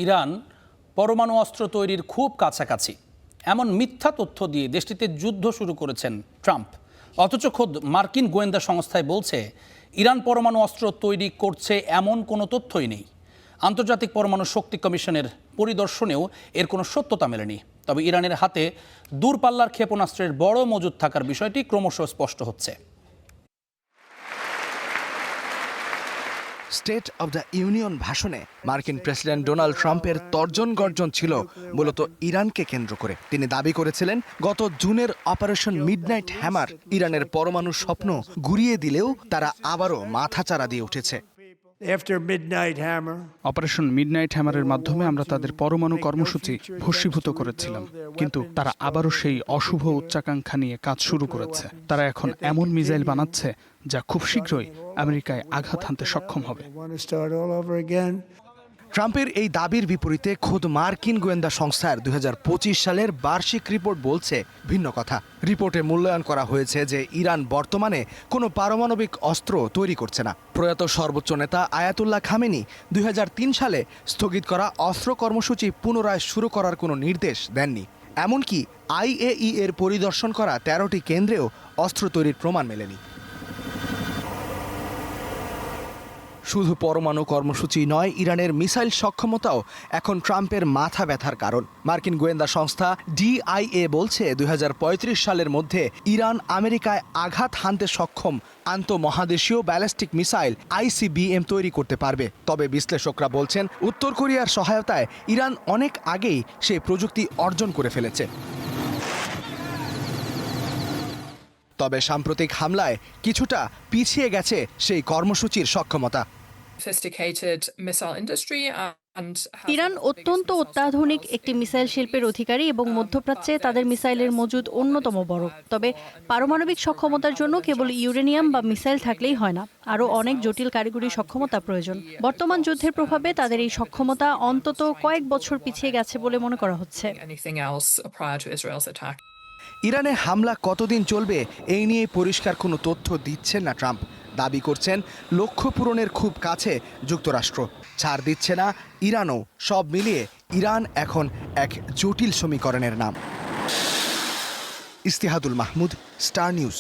Iran পরমাণু অস্ত্র তৈরির খুব কাছাকাছি এমন মিথ্যা তথ্য দিয়ে দেশটিতে যুদ্ধ শুরু করেছেন ট্রাম্প। অথচ খোদ মার্কিন গোয়েন্দা সংস্থায় বলছে ইরান পরমাণু অস্ত্র তৈরি করছে এমন কোনো তথ্যই নেই। আন্তর্জাতিক পরমাণু শক্তি কমিশনের পরিদর্শনেও এর কোনো সত্যতা মেলেনি। তবে ইরানের হাতে দূরপাল্লার ক্ষেপণাস্ত্রের বড় মজুদ থাকার বিষয়টি ক্রমশ স্পষ্ট হচ্ছে। স্টেট অব দ্য ইউনিয়ন ভাষণে মার্কিন প্রেসিডেন্ট ডোনাল্ড ট্রাম্পের তর্জন গর্জন ছিল মূলত ইরানকে কেন্দ্র করে। তিনি দাবি করেছিলেন গত জুনের অপারেশন মিডনাইট হ্যামার ইরানের পরমাণু স্বপ্ন গুড়িয়ে দিলেও তারা আবারও মাথাচাড়া দিয়ে উঠেছে। অপারেশন মিডনাইট হ্যামারের মাধ্যমে আমরা তাদের পরমাণু কর্মসূচি ভস্মীভূত করেছিলাম, কিন্তু তারা আবারও সেই অশুভ উচ্চাকাঙ্ক্ষা নিয়ে কাজ শুরু করেছে। তারা এখন এমন মিসাইল বানাচ্ছে যা খুব শীঘ্রই আমেরিকায় আঘাত হানতে সক্ষম হবে। ট্রাম্পের এই দাবির বিপরীতে খোদ মার্কিন গোয়েন্দা সংস্থার 2025 সালের বার্ষিক রিপোর্ট বলছে ভিন্ন কথা। রিপোর্টে মূল্যায়ন করা হয়েছে যে ইরান বর্তমানে কোনো পারমাণবিক অস্ত্র তৈরি করছে না। প্রয়াত সর্বোচ্চ নেতা আয়াতুল্লাহ খামেনি 2003 সালে স্থগিত করা অস্ত্র কর্মসূচি পুনরায় শুরু করার কোনো নির্দেশ দেননি। এমনকি IAEA এর পরিদর্শন করা 13টি কেন্দ্রেও অস্ত্র তৈরির প্রমাণ মেলেনি। শুধু পরমাণু কর্মসূচি নয়, ইরানের মিসাইল সক্ষমতাও এখন ট্রাম্পের মাথা ব্যথার কারণ। মার্কিন গোয়েন্দা সংস্থা DIA বলছে 2035 সালের মধ্যে ইরান আমেরিকায় আঘাত হানতে সক্ষম আন্তঃমহাদেশীয় ব্যালিস্টিক মিসাইল ICBM তৈরি করতে পারবে। তবে বিশ্লেষকরা বলছেন উত্তর কোরিয়ার সহায়তায় ইরান অনেক আগেই সেই প্রযুক্তি অর্জন করে ফেলেছে। তবে সাম্প্রতিক হামলায় কিছুটা পিছিয়ে গেছে সেই কর্মসূচির সক্ষমতা। ইরান অত্যন্ত অত্যাধুনিক একটি মিসাইল শিল্পের অধিকারী এবং মধ্যপ্রাচ্যে তাদের মিসাইলের মজুদ অন্যতম বড়। তবে পারমাণবিক সক্ষমতার জন্য কেবল ইউরেনিয়াম বা মিসাইল থাকলেই হয় না, আরও অনেক জটিল কারিগরি সক্ষমতা প্রয়োজন। বর্তমান যুদ্ধের প্রভাবে তাদের এই সক্ষমতা অন্তত কয়েক বছর পিছিয়ে গেছে বলে মনে করা হচ্ছে। ইরানে হামলা কতদিন চলবে এই নিয়ে পরিষ্কার কোনো তথ্য দিচ্ছেন না ট্রাম্প। দাবি করছেন লক্ষ্য পূরণের খুব কাছে যুক্তরাষ্ট্র, ছাড় দিচ্ছে না ইরানও। সব মিলিয়ে ইরান এখন এক জটিল সমীকরণের নাম। ইস্তিহাদুল মাহমুদ, স্টার নিউজ।